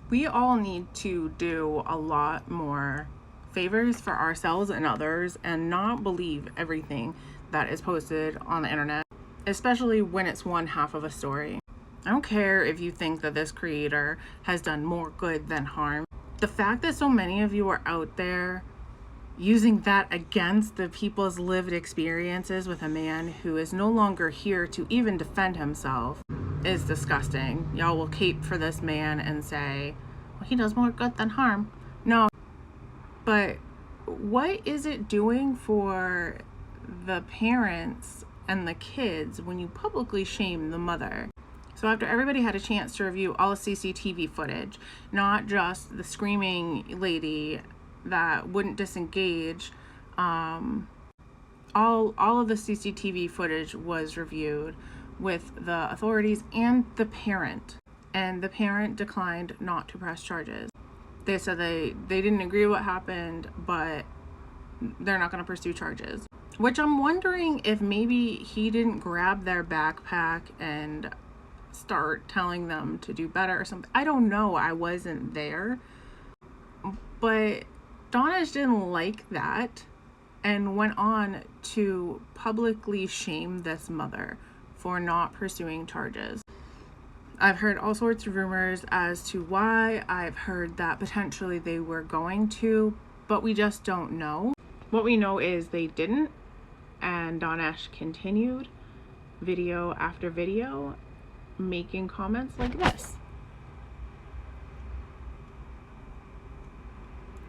We all need to do a lot more favors for ourselves and others and not believe everything that is posted on the internet, especially when it's one half of a story. I don't care if you think that this creator has done more good than harm. The fact that so many of you are out there using that against the people's lived experiences with a man who is no longer here to even defend himself is disgusting. Y'all will cape for this man and say, well, he does more good than harm. No, but what is it doing for the parents and the kids when you publicly shame the mother? So after everybody had a chance to review all the CCTV footage, not just the screaming lady that wouldn't disengage, all of the CCTV footage was reviewed with the authorities and the parent. And the parent declined not to press charges. They said they didn't agree with what happened, but they're not going to pursue charges. Which I'm wondering if maybe he didn't grab their backpack and start telling them to do better or something. I don't know. I wasn't there. But Donish didn't like that and went on to publicly shame this mother for not pursuing charges. I've heard all sorts of rumors as to why. I've heard that potentially they were going to, but we just don't know. What we know is they didn't, and Donish continued video after video making comments like this.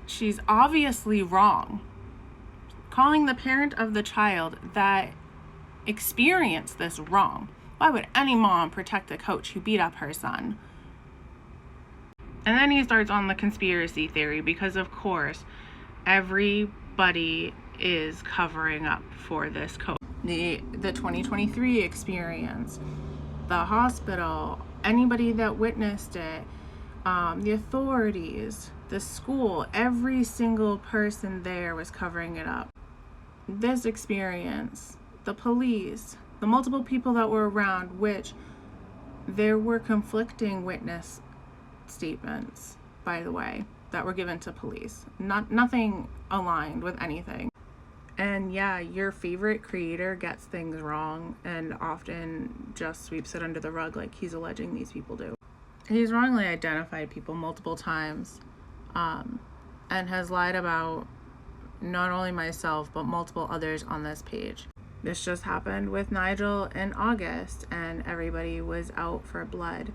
She's obviously wrong. Calling the parent of the child that experienced this wrong. Why would any mom protect a coach who beat up her son? And then he starts on the conspiracy theory because, of course, everybody is covering up for this coach. The 2023 experience, the hospital, anybody that witnessed it, the authorities, the school, every single person there was covering it up. This experience, the police, the multiple people that were around, which there were conflicting witness statements, by the way, that were given to police. Nothing aligned with anything. And yeah, your favorite creator gets things wrong and often just sweeps it under the rug like he's alleging these people do. He's wrongly identified people multiple times, and has lied about not only myself but multiple others on this page. This just happened with Nigel in August, and everybody was out for blood,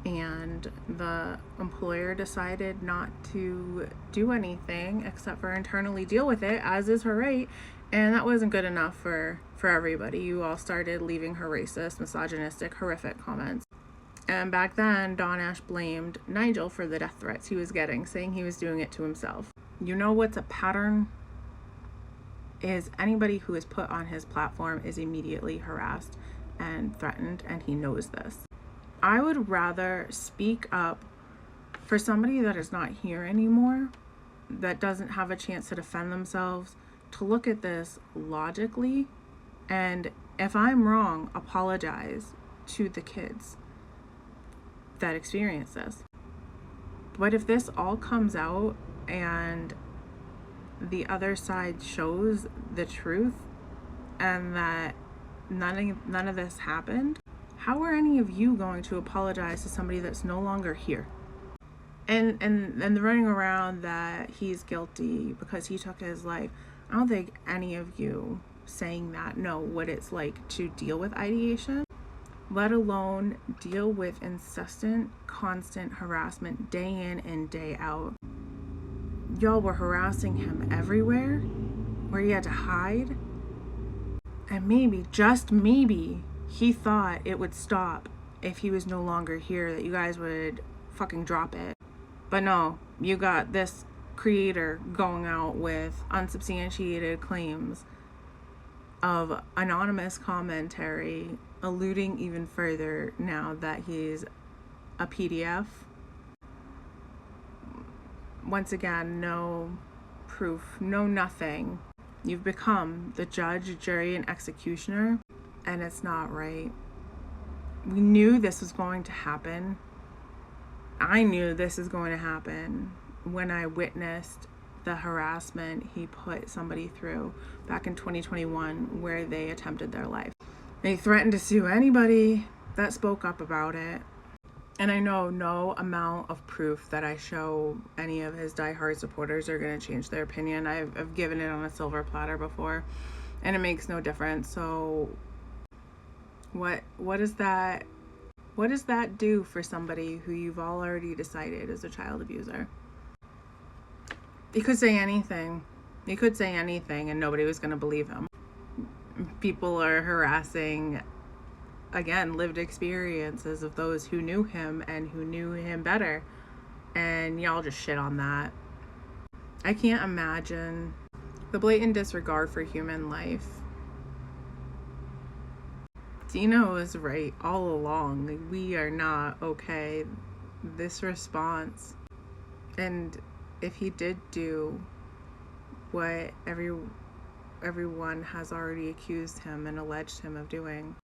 and the employer decided not to do anything except for internally deal with it, as is her right, and that wasn't good enough for everybody. You all started leaving her racist, misogynistic, horrific comments. And back then, Donish blamed Nigel for the death threats he was getting, saying he was doing it to himself. You know what's a pattern? Is anybody who is put on his platform is immediately harassed and threatened, and he knows this. I would rather speak up for somebody that is not here anymore, that doesn't have a chance to defend themselves, to look at this logically, and if I'm wrong, apologize to the kids that experience this. But if this all comes out and the other side shows the truth and that none of this happened, how are any of you going to apologize to somebody that's no longer here? And the running around that he's guilty because he took his life, I don't think any of you saying that know what it's like to deal with ideation, let alone deal with incessant, constant harassment day in and day out. Y'all were harassing him everywhere, where he had to hide. And maybe, just maybe, he thought it would stop if he was no longer here, that you guys would fucking drop it. But no, you got this creator going out with unsubstantiated claims of anonymous commentary, alluding even further now that he's a PDF. Once again, no proof, no nothing. You've become the judge, jury, and executioner, and it's not right. We knew this was going to happen. I knew this is going to happen when I witnessed the harassment he put somebody through back in 2021, where they attempted their life. They threatened to sue anybody that spoke up about it. And I know no amount of proof that I show any of his diehard supporters are going to change their opinion. I've given it on a silver platter before, and it makes no difference. So what does that do for somebody who you've already decided is a child abuser? He could say anything. He could say anything and nobody was going to believe him. People are harassing, again, lived experiences of those who knew him and who knew him better. And y'all just shit on that. I can't imagine the blatant disregard for human life. Dino was right all along. Like, we are not okay. This response. And if he did do what everyone has already accused him and alleged him of doing,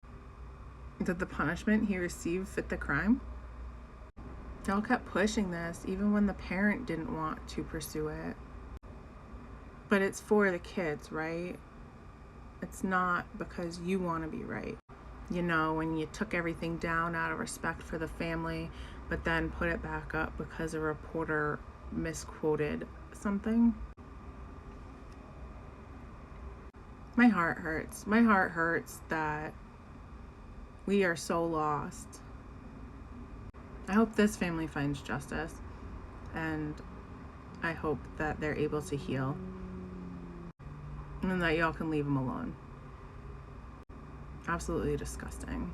did the punishment he received fit the crime? Y'all kept pushing this even when the parent didn't want to pursue it. But it's for the kids, right? It's not because you want to be right. You know, when you took everything down out of respect for the family, but then put it back up because a reporter misquoted something. My heart hurts. My heart hurts that we are so lost. I hope this family finds justice, and I hope that they're able to heal, and that y'all can leave them alone. Absolutely disgusting.